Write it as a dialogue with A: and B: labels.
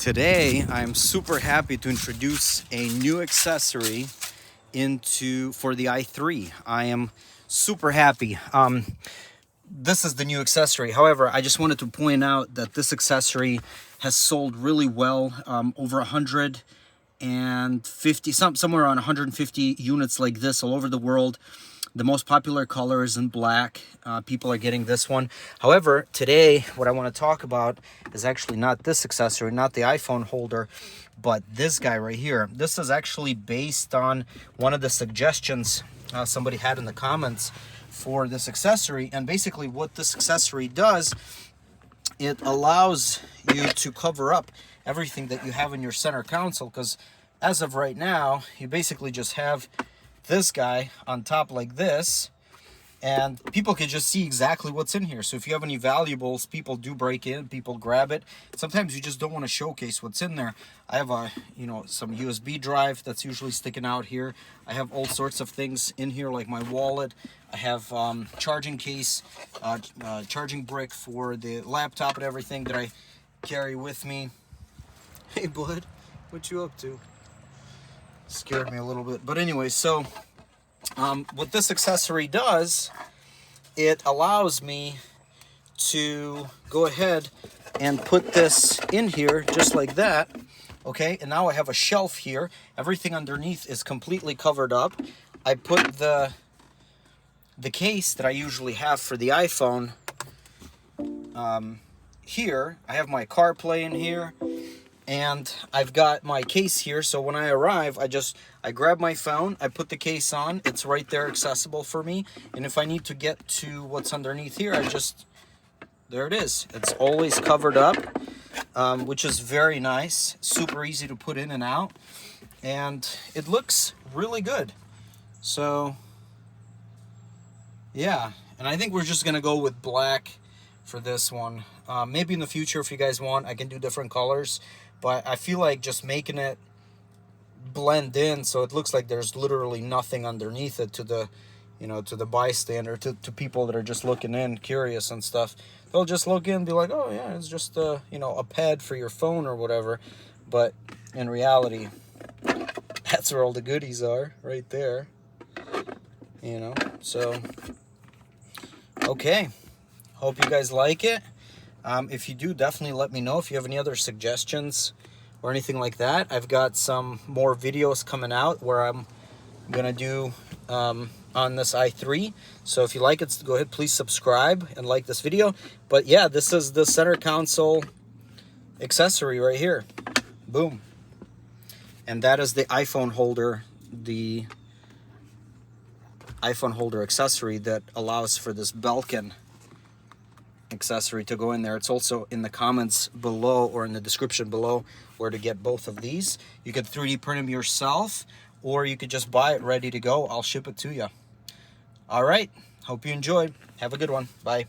A: Today, I'm super happy to introduce a new accessory for the i3. I am super happy. This is the new accessory. However, I just wanted to point out that this accessory has sold really well, over 150, somewhere around 150 units like this all over the world. The most popular color is in black. People are getting this one. However, today, what I want to talk about is actually not this accessory, not the iPhone holder, but this guy right here. This is actually based on one of the suggestions somebody had in the comments for this accessory. And basically what this accessory does, it allows you to cover up everything that you have in your center console, because as of right now, you basically just have this guy on top like this, and people can just see exactly what's in here. So if you have any valuables, people do break in, people grab it. Sometimes you just don't want to showcase what's in there. I have some USB drive that's usually sticking out here. I have all sorts of things in here, like my wallet. I have charging case, charging brick for the laptop and everything that I carry with me. Hey bud, what you up to? Scared me a little bit. But anyway, so what this accessory does, it allows me to go ahead and put this in here just like that. Okay, and now I have a shelf here. Everything underneath is completely covered up. I put the case that I usually have for the iPhone here. I have my CarPlay in here, and I've got my case here. So when I arrive, I grab my phone, I put the case on, it's right there accessible for me. And if I need to get to what's underneath here, there it is. It's always covered up, which is very nice, super easy to put in and out. And it looks really good. So yeah, and I think we're just gonna go with black for this one. Maybe in the future, if you guys want, I can do different colors. But I feel like just making it blend in so it looks like there's literally nothing underneath it to the, to the bystander, to people that are just looking in, curious and stuff. They'll just look in and be like, oh yeah, it's just a pad for your phone or whatever. But in reality, that's where all the goodies are, right there. So, okay. Hope you guys like it. If you do, definitely let me know if you have any other suggestions or anything like that. I've got some more videos coming out where I'm gonna do on this i3. So if you like it, go ahead, please subscribe and like this video. But yeah, this is the center console accessory right here. Boom. And that is the iPhone holder, the iPhone holder accessory that allows for this Belkin accessory to go in there. It's also in the comments below or in the description below where to get both of these. You could 3D print them yourself, or you could just buy it ready to go. I'll ship it to you. All right, hope you enjoyed. Have a good one. Bye.